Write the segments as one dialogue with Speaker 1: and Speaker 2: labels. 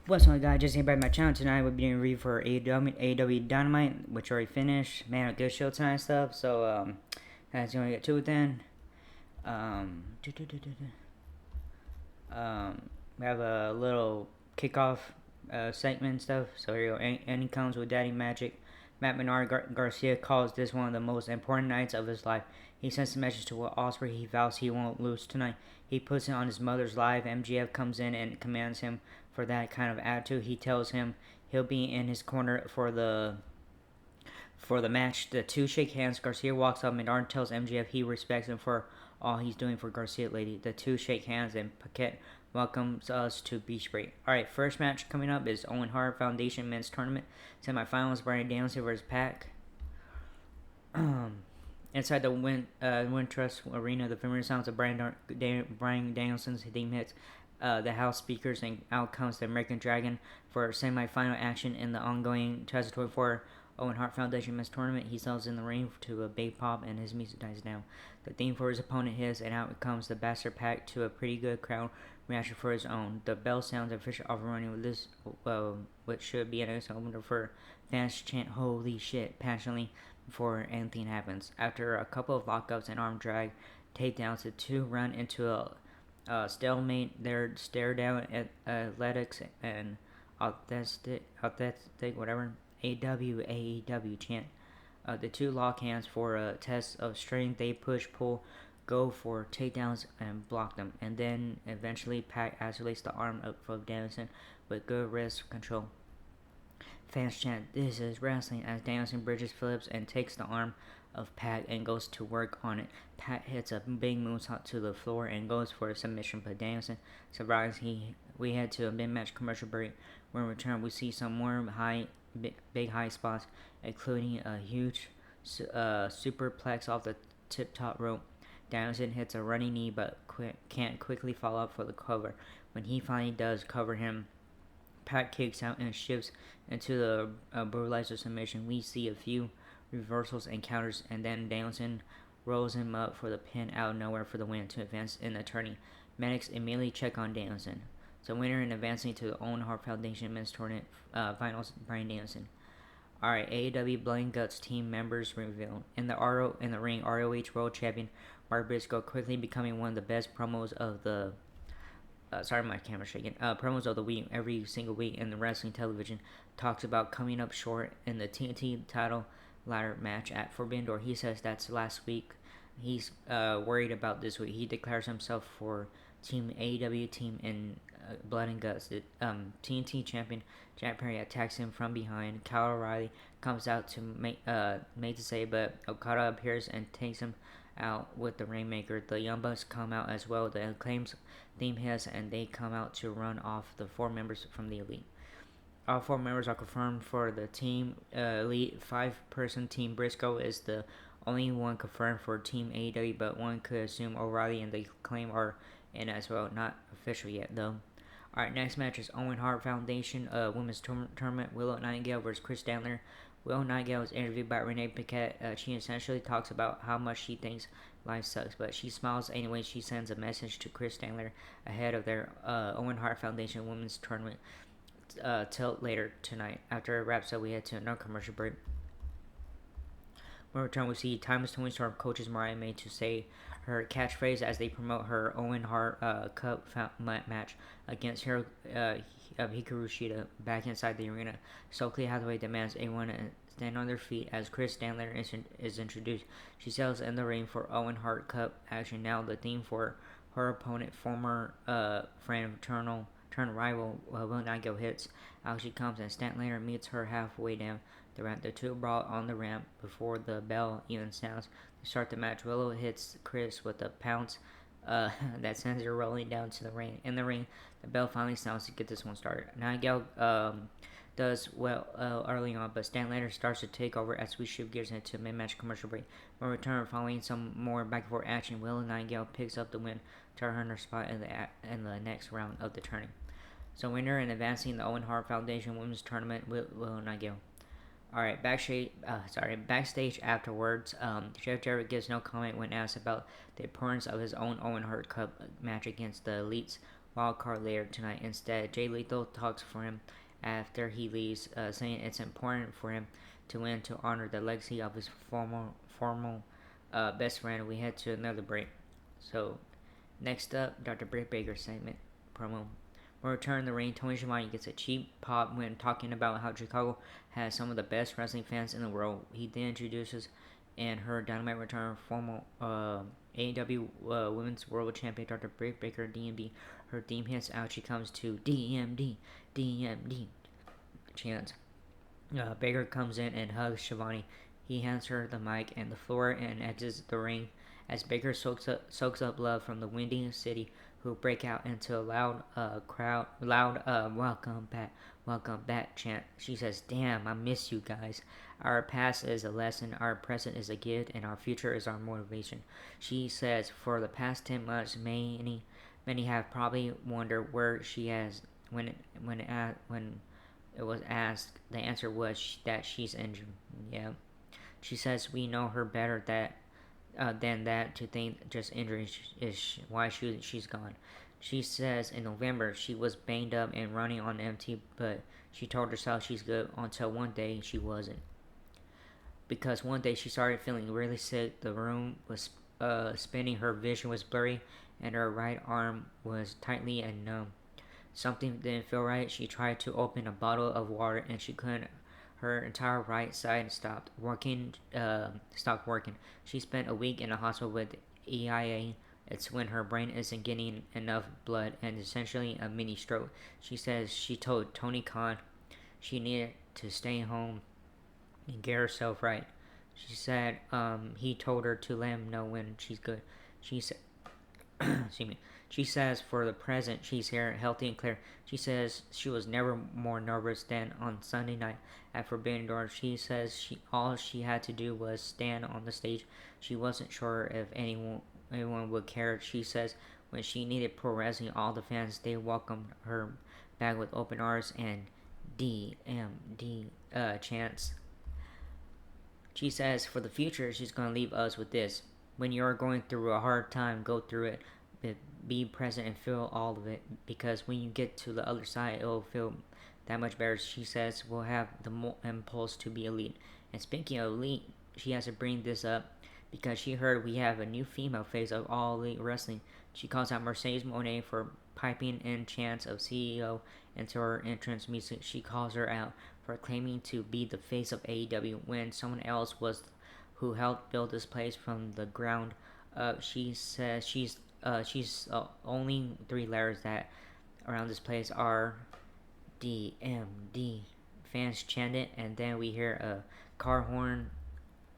Speaker 1: What's up, guys? Just came back to my channel tonight. We'll be doing a review for AEW Dynamite, which already finished. Man, a good show tonight and stuff. So, guys, you want to get to it then? Um, we have a little kickoff segment and stuff. So here you go. Andy comes with Daddy Magic. Matt Menard Garcia calls this one of the most important nights of his life. He sends a message to Will Ospreay. He vows he won't lose tonight. He puts it on his mother's live. MGF comes in and commands him for that kind of attitude. He tells him he'll be in his corner for the match. The two shake hands. Garcia walks up. Menard tells MGF he respects him for all he's doing for Garcia Lady. The two shake hands and Paquette welcomes us to Beach Break. Alright, first match coming up is Owen Hart Foundation Men's Tournament. Semifinals, Brian Danielson versus Pac. Inside the Wintrust Arena, the familiar sounds of Brian Danielson's theme hits the house speakers, and out comes the American Dragon for semi-final action in the ongoing 2024 Owen Hart Foundation Men's Tournament. He sells in the ring to a big pop, and his music dies down. The theme for his opponent hits, and out comes the Bastard Pack to a pretty good crowd reaction for his own. The bell sounds official overrunning with this, what should be an opener for fans chant "Holy shit!" passionately before anything happens. After a couple of lockups and arm drag takedowns, the two run into a stalemate. Their stare down at athletics and authentic, whatever. AEW chant. The two lock hands for a test of strength. They push, pull, go for takedowns and block them. And then eventually Pac isolates the arm of Danielson with good wrist control. Fans chant, "This is wrestling," as Danielson bridges Phillips and takes the arm of Pac and goes to work on it. Pac hits a big moonsault to the floor and goes for a submission, but Danielson survives. We head to a mid-match commercial break. When we return, we see some more big high spots, including a huge superplex off the tip-top rope. Danielson hits a running knee, but can't quickly follow up for the cover. When he finally does cover him, Pac kicks out and shifts into the brutalizer submission. We see a few reversals and counters, and then Danielson rolls him up for the pin out of nowhere for the win to advance in the tourney. Medics immediately check on Danielson. So winner in advancing to the Owen Hart Foundation Men's Tournament Finals, Brian Danielson. Alright, AEW Blood and Guts team members revealed. In the ring, ROH World Champion Mark Briscoe quickly becoming one of the best promos of the sorry, my camera's shaking. Promos of the week, every single week in the wrestling television, talks about coming up short in the TNT title ladder match at Forbidden Door. He says that's last week. He's worried about this week. He declares himself for Team AEW team in Blood and Guts. The TNT champion Jack Perry attacks him from behind. Kyle O'Reilly comes out to make to say, but Okada appears and takes him out with the Rainmaker. The Young Bucks come out as well. The Acclaim's theme hits, and they come out to run off the four members from the Elite. All four members are confirmed for the Team Elite 5-person Team. Briscoe is the only one confirmed for Team AEW, but one could assume O'Reilly and the Acclaim are in as well. Not official yet, though. Alright, next match is Owen Hart Foundation Women's Tournament. Willow Nightingale versus Chris Statler. Willow Nightingale was interviewed by Renee Paquette. She essentially talks about how much she thinks life sucks, but she smiles anyway. She sends a message to Chris Statler ahead of their Owen Hart Foundation Women's Tournament till later tonight. After it wraps up, we head to another commercial break. When we return, we see Timeless Tony Storm coaches Mariah May to say her catchphrase as they promote her Owen Hart Cup match against Hikaru Shida back inside the arena. Stokely Hathaway demands everyone stand on their feet as Chris Statler is introduced. She sells in the ring for Owen Hart Cup action. Now the theme for her opponent, former friend, turn rival Will Nightingale hits. Out she comes and Statler meets her halfway down the ramp. The two brawl on the ramp before the bell even sounds to start the match. Willow hits Chris with a pounce that sends her rolling down to the ring. In the ring, the bell finally sounds to get this one started. Nightingale does well early on, but Statler starts to take over as we shift gears into mid-match commercial break. When we return, following some more back-and-forth action, Willow Nightingale picks up the win to earn her spot in the next round of the tourney. So winner in advancing the Owen Hart Foundation Women's Tournament, Willow Nightingale. Alright, backstage afterwards, Jeff Jarrett gives no comment when asked about the importance of his own Owen Hart Cup match against the Elite's wild card later tonight. Instead, Jay Lethal talks for him after he leaves, saying it's important for him to win to honor the legacy of his formal best friend. We head to another break. So next up, Dr. Britt Baker segment promo. When return in the ring, Tony Schiavone gets a cheap pop when talking about how Chicago has some of the best wrestling fans in the world. He then introduces and her Dynamite return former AEW Women's World Champion Dr. Britt Baker DMD. Her theme hits out. She comes to DMD, DMD chants. Baker comes in and hugs Schiavone. He hands her the mic and the floor and exits the ring as Baker soaks up love from the Windy City, who break out into a loud welcome back chant. She says, "Damn, I miss you guys. Our past is a lesson, our present is a gift, and our future is our motivation." She says, "For the past 10 months, many have probably wondered where she is. When it was asked, the answer was that she's injured." Yeah. She says we know her better than that to think just injury is why she's gone. She says in November she was banged up and running on empty, but she told herself she's good until one day she wasn't. Because one day she started feeling really sick, the room was spinning, her vision was blurry, and her right arm was tightly and numb. Something didn't feel right. She tried to open a bottle of water and she couldn't. Her entire right side stopped working. She spent a week in a hospital with EIA. It's when her brain isn't getting enough blood and essentially a mini stroke. She says she told Tony Khan she needed to stay home and get herself right. She said he told her to let him know when she's good. She said, excuse me. She says for the present she's here, healthy and clear. She says she was never more nervous than on Sunday night at Forbidden Door. She says all she had to do was stand on the stage. She wasn't sure if anyone would care. She says when she needed pro wrestling, all the fans, they welcomed her back with open arms and DMD chants. She says for the future she's going to leave us with this: when you're going through a hard time, go through it. Be present and feel all of it, because when you get to the other side, it'll feel that much better. She says we'll have the impulse to be elite. And speaking of elite, she has to bring this up because she heard we have a new female face of all elite wrestling. She calls out Mercedes Moné for piping in chants of CEO into her entrance music. She calls her out for claiming to be the face of AEW when someone else was who helped build this place from the ground up. She says she's only 3 letters that around this place are DMD. Fans chant it, and then we hear a car horn.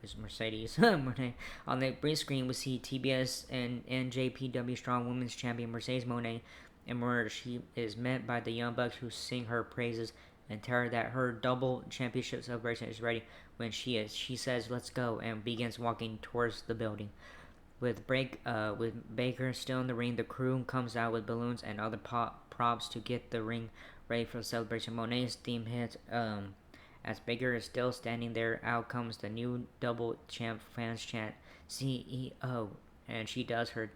Speaker 1: Is Mercedes. On the big screen, we see TBS and NJPW Strong Women's Champion Mercedes Moné emerge. She is met by the Young Bucks, who sing her praises and tell her that her double championship celebration is ready. When she says, "Let's go," and begins walking towards the building. With Baker still in the ring, the crew comes out with balloons and other props to get the ring ready for the celebration. Monet's theme hits. As Baker is still standing there, out comes the new double champ fans chant CEO, and she does her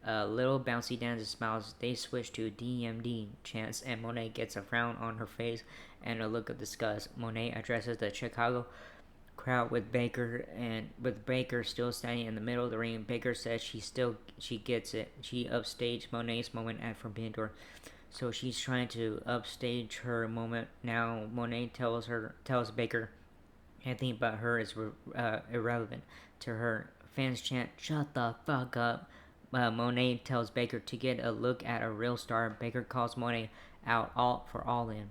Speaker 1: little bouncy dance and smiles. They switch to DMD chants, and Monet gets a frown on her face and a look of disgust. Monet addresses the Chicago crowd with Baker still standing in the middle of the ring. Baker says she gets it. She upstaged Monet's moment at Forbidden Door, so she's trying to upstage her moment now. Monet tells Baker anything about her is irrelevant to her. Fans chant, "Shut the fuck up." Monet tells Baker to get a look at a real star. Baker calls Monet out for All In.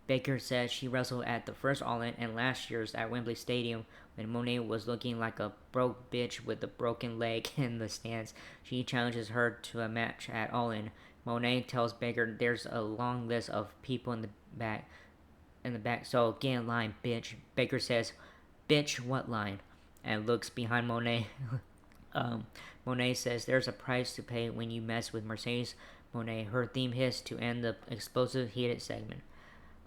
Speaker 1: Baker says she wrestled at the first All In and last year's at Wembley Stadium when Monet was looking like a broke bitch with a broken leg in the stands. She challenges her to a match at All In. Monet tells Baker there's a long list of people in the back, so get in line, bitch. Baker says, "Bitch, what line?" and looks behind Monet. Monet says there's a price to pay when you mess with Mercedes Monet. Her theme hits to end the explosive heated segment.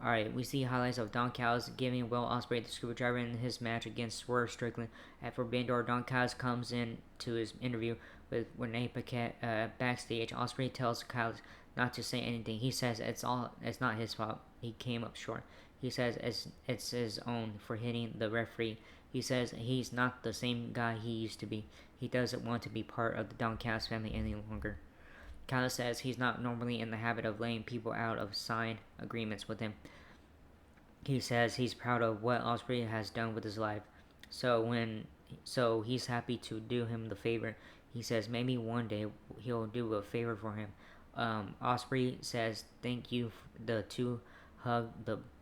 Speaker 1: Alright, we see highlights of Don Callis giving Will Ospreay the screwdriver in his match against Swerve Strickland at Forbidden Door. Don Callis comes in to his interview with Renee Paquette backstage. Ospreay tells Callis not to say anything. He says it's not his fault. He came up short. He says it's his own for hitting the referee. He says he's not the same guy he used to be. He doesn't want to be part of the Downcast family any longer. Kala says he's not normally in the habit of laying people out of signed agreements with him. He says he's proud of what Osprey has done with his life. So he's happy to do him the favor. He says maybe one day he'll do a favor for him. Osprey says thank you. The two hug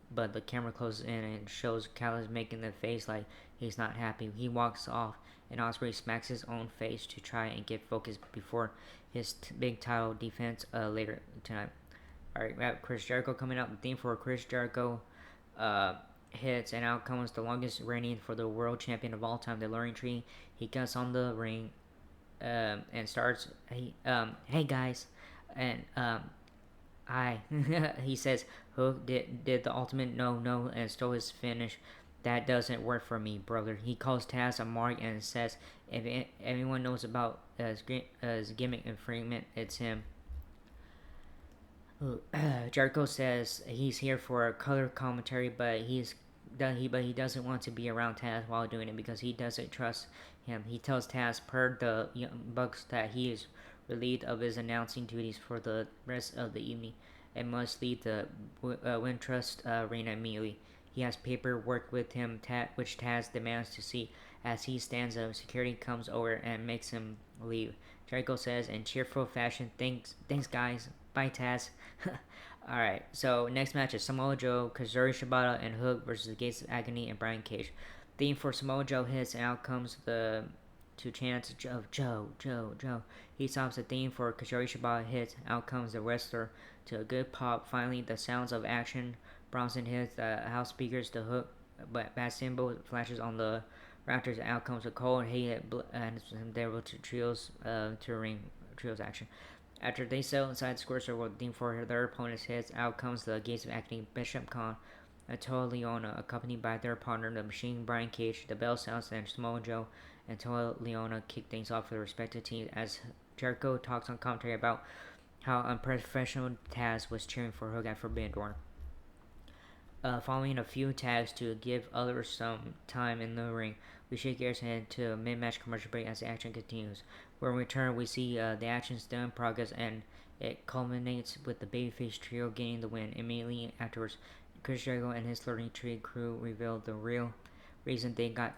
Speaker 1: but the camera closes in and shows Callis making the face like he's not happy. He walks off and Osprey smacks his own face to try and get focused before his big title defense later tonight. Alright, we have Chris Jericho coming up. The theme for Chris Jericho hits and out comes the longest reigning for the world champion of all time, the Luring Tree. He gets on the ring and starts, hey guys, and I, he says, Hook did the ultimate no, and stole his finish. That doesn't work for me, brother. He calls Taz a mark and says, if anyone knows about his gimmick infringement, it's him. Jericho says he's here for color commentary, but he doesn't want to be around Taz while doing it because he doesn't trust him. He tells Taz per the Young Bucks that he is relieved of his announcing duties for the rest of the evening and must leave the Wintrust arena immediately. He has paperwork with him, which Taz demands to see. As he stands up, security comes over and makes him leave. Jericho says in cheerful fashion, thanks guys. Bye, Taz. Alright, so next match is Samoa Joe, Kazuri Shibata, and Hook versus the Gates of Agony and Brian Cage. Theme for Samoa Joe hits, and out comes the two chants of Joe. He stops the theme for Kazuri Shibata hits, out comes the wrestler to a good pop. Finally, the sounds of action. Bronson hits the house speakers to Hook, but bad symbol flashes on the Raptors. Out comes a cold hate and there were two trios to ring trios action. After they settle inside the square circle, the theme for their opponent's hits, out comes the Gates of Agony, Bishop Khan, Toa Leona, accompanied by their partner, the Machine Brian Cage. The bell sounds and Samoa Joe and Toa Leona kick things off for the respective teams as Jericho talks on commentary about how unprofessional Taz was cheering for Hook at Forbidden Door. Following a few tags to give others some time in the ring, we shake gears ahead to a mid-match commercial break as the action continues. When we return, we see the action still in progress, and it culminates with the babyface trio gaining the win. Immediately afterwards, Chris Jericho and his Luring Tree crew revealed the real reason they got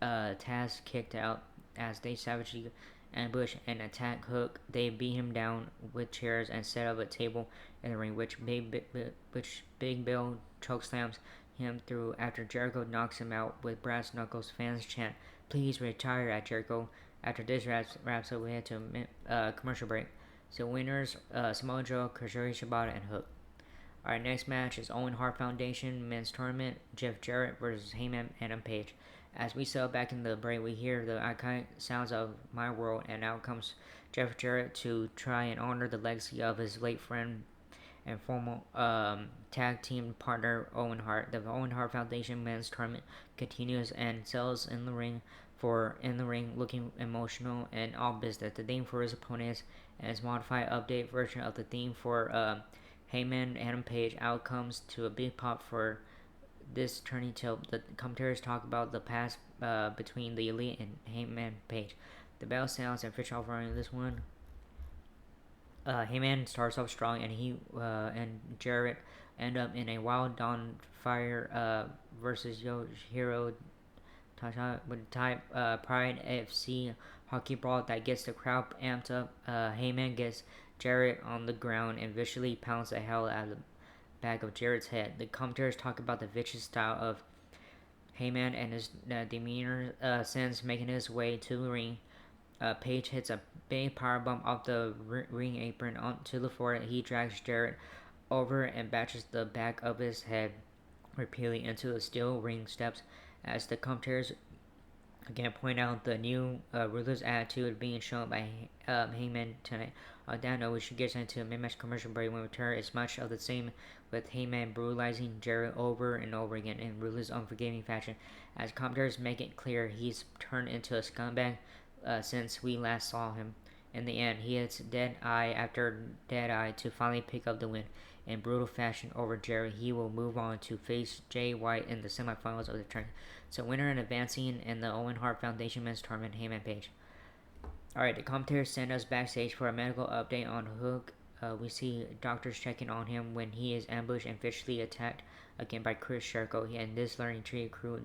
Speaker 1: Taz kicked out, as they savagely ambush and attack Hook. They beat him down with chairs and set up a table in the ring, which Big Bill chokeslams him through after Jericho knocks him out with brass knuckles. Fans chant, "Please retire," at Jericho. After this wraps up, we head to a commercial break. So winners, Samoa Joe, Kazuri Shibata, and Hook. Our next match is Owen Hart Foundation Men's Tournament, Jeff Jarrett versus Heyman Adam Page. As we sail back in the break, we hear the iconic sounds of My World, and out comes Jeff Jarrett to try and honor the legacy of his late friend and former tag team partner Owen Hart. The Owen Hart Foundation Men's Tournament continues and sells in the ring looking emotional and all business. The theme for his opponents and his modified update version of the theme for Heyman Adam Page outcomes to a big pop for this turning tilt. The commentators talk about the past between the Elite and Heyman Page. The bell sounds and fish off running this one. Heyman starts off strong, and he and Jarrett end up in a Wild Dawn Fire versus Yoshihiro with type Pride AFC hockey brawl that gets the crowd amped up. Heyman gets Jarrett on the ground and viciously pounds the hell out of the back of Jarrett's head. The commentators talk about the vicious style of Heyman and his demeanor since making his way to the ring. Page hits a big powerbomb off the ring apron onto the floor. He drags Jarrett over and bashes the back of his head repeatedly into the steel ring steps. As the commentators again point out the new ruthless attitude being shown by Heyman tonight. On that note, we should get into a mid-match commercial break. When we return, it's much of the same, with Heyman brutalizing Jarrett over and over again in ruthless, unforgiving fashion. As commentators make it clear, he's turned into a scumbag since we last saw him. In the end, he hits dead eye after dead eye to finally pick up the win. In brutal fashion over Jerry, he will move on to face Jay White in the semifinals of the tournament. So winner and advancing in the Owen Hart Foundation Men's Tournament, Heyman Page. Alright, the commentators send us backstage for a medical update on Hook. We see doctors checking on him when he is ambushed and viciously attacked again by Chris Jericho. And this learning tree crew,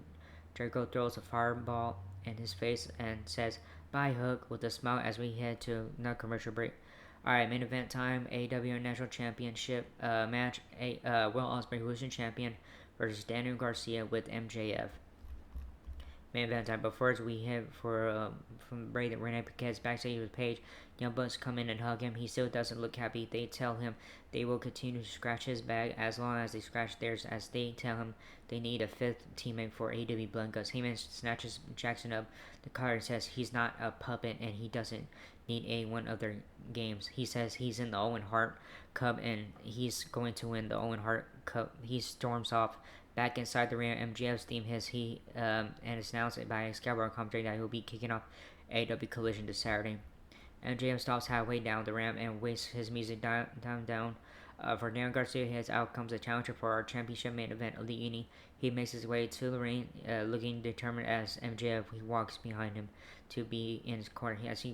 Speaker 1: Jericho throws a fireball in his face and says, "Bye, Hook," with a smile as we head to another commercial break. Alright, main event time, AEW National Championship match. Will Ospreay, who is the champion, versus Daniel Garcia with MJF. Main event time. But first, we head for from Bray that Renee Paquette's backstage with Paige. Young Bucks come in and hug him. He still doesn't look happy. They tell him they will continue to scratch his bag as long as they scratch theirs, as they tell him they need a fifth teammate for AEW Blood Guts. Heyman snatches Jackson up the car and says he's not a puppet and he doesn't need one of their games. He says he's in the Owen Hart Cup and he's going to win the Owen Hart Cup. He storms off. Back inside the ring, MJF's theme hits and is announced by Excalibur commentary that he'll be kicking off AEW Collision this Saturday. MJF stops halfway down the ramp and wastes his music down. For Daniel Garcia, out comes the challenger for our championship main event of the evening. He makes his way to the ring, looking determined as MJF walks behind him to be in his corner. As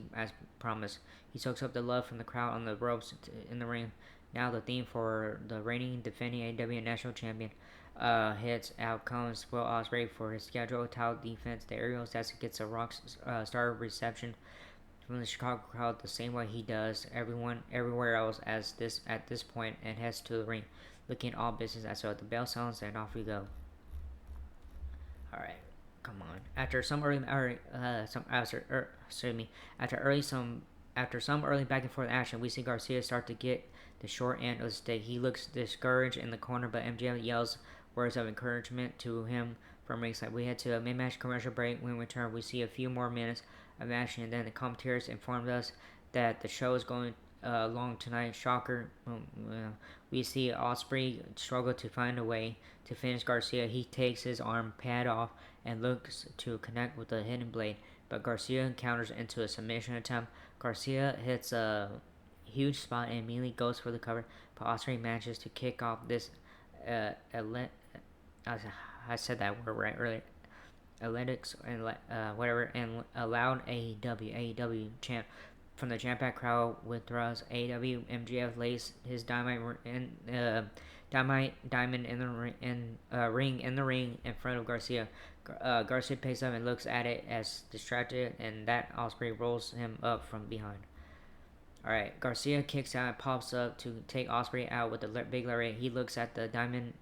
Speaker 1: promised, he soaks up the love from the crowd on the ropes in the ring. Now the theme for the reigning defending AEW National Champion hits. Out comes Will Ospreay for his scheduled title defense. The Aerial Assassin gets a rock star reception from the Chicago crowd the same way he does everywhere else at this point, and heads to the ring looking all business. So the bell sounds and off we go. Alright, come on. After some early back and forth action, we see Garcia start to get the short end of the stick. He looks discouraged in the corner, but MJF yells words of encouragement to him from ringside. We head to a mid-match commercial break. When we return, we see a few more minutes of action, and then the commentators informed us that the show is going long tonight. Shocker. We see Ospreay struggle to find a way to finish Garcia. He takes his arm pad off and looks to connect with the hidden blade, but Garcia counters into a submission attempt. Garcia hits a huge spot and immediately goes for the cover, but Ospreay manages to kick off this I said that word right earlier. Athletics and whatever, and a loud AEW chant from the jam-packed crowd withdraws. AEW MJF lays his diamond diamond in the ring in front of Garcia. Garcia picks up and looks at it as distracted, and that Ospreay rolls him up from behind. Alright, Garcia kicks out and pops up to take Ospreay out with the big lariat. He looks at the dynamite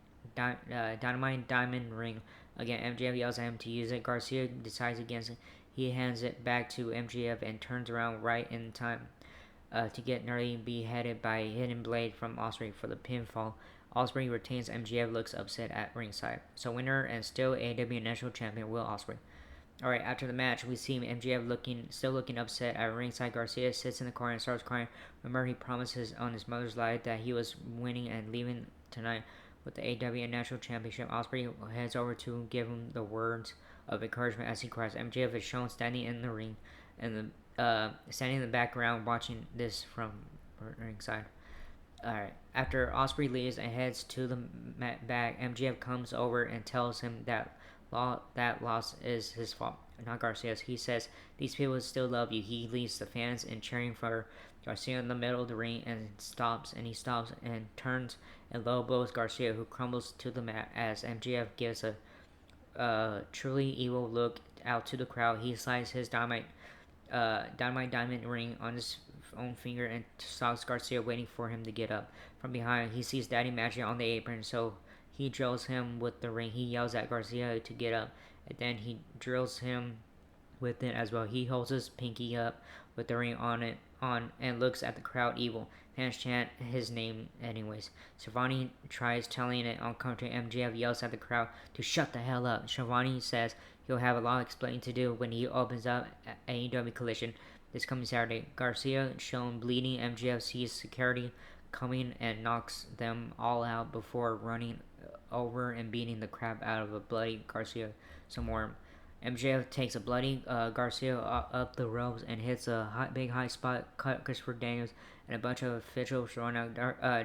Speaker 1: diamond ring. Again, MJF yells at him to use it. Garcia decides against it. He hands it back to MJF and turns around right in time to get nearly beheaded by a hidden blade from Ospreay for the pinfall. Ospreay retains. MJF looks upset at ringside. So winner and still AEW National Champion Will Ospreay. Alright, after the match, we see MJF still looking upset at ringside. Garcia sits in the corner and starts crying. Remember, he promises on his mother's life that he was winning and leaving tonight with the AEW National Championship. Ospreay heads over to give him the words of encouragement as he cries. MJF is shown standing in the ring and standing in the background watching this from ringside. Alright, after Ospreay leaves and heads to the back, MJF comes over and tells him that loss is his fault, not Garcia's. He says these people still love you. He leaves the fans in cheering for Garcia in the middle of the ring and stops and turns and low blows Garcia, who crumbles to the mat as MJF gives a truly evil look out to the crowd. He slides his dynamite diamond ring on his own finger and stops Garcia, waiting for him to get up. From behind, he sees Daddy Magic on the apron, so he drills him with the ring. He yells at Garcia to get up, and then he drills him with it as well. He holds his pinky up with the ring on and looks at the crowd evil. Fans chant his name anyways. Schiavone tries telling it on commentary. MJF yells at the crowd to shut the hell up. Schiavone says he'll have a lot of explaining to do when he opens up AEW Collision this coming Saturday. Garcia shown bleeding. MJF sees security coming and knocks them all out before running over and beating the crap out of a bloody Garcia some more. MJF takes a bloody Garcia up the ropes and hits a big high spot, cut Christopher Daniels, and a bunch of officials throwing out.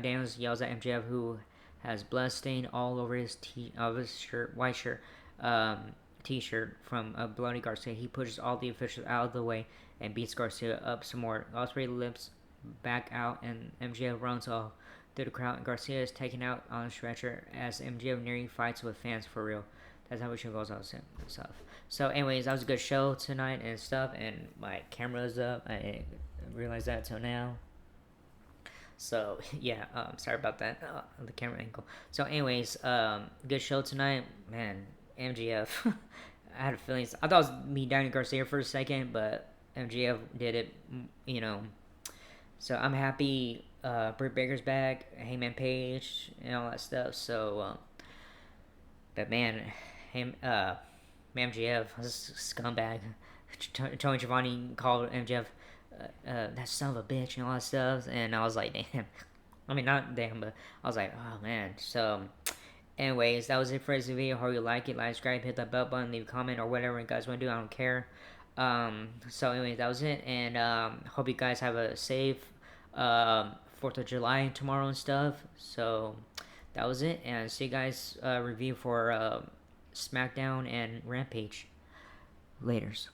Speaker 1: Daniels yells at MJF, who has blood stain all over his shirt, white shirt, t-shirt from a bloody Garcia. He pushes all the officials out of the way and beats Garcia up some more. Ospreay limps back out, and MJF runs off through the crowd. Garcia is taken out on a stretcher as MJF nearly fights with fans for real. That's how it show goes on stuff. So, anyways, that was a good show tonight and stuff. And my camera's up. I didn't realize that till now. So yeah, sorry about that. The camera angle. So, anyways, good show tonight, man. MGF. I had a feeling. I thought it was me, Danny Garcia, for a second, but MGF did it. You know. So I'm happy. Britt Baker's back. Heyman Page and all that stuff. So, but man, him. MJF, this scumbag. Tony Giovanni called MJF that son of a bitch and all that stuff, and I was like, damn. I mean, not damn, but I was like, oh man. So, anyways, that was it for this video. Hope you like it, like, subscribe, hit that bell button, leave a comment or whatever you guys want to do. I don't care. So, anyways, that was it, and hope you guys have a safe 4th of July tomorrow and stuff. So, that was it, and see you guys review for SmackDown and Rampage. Laters.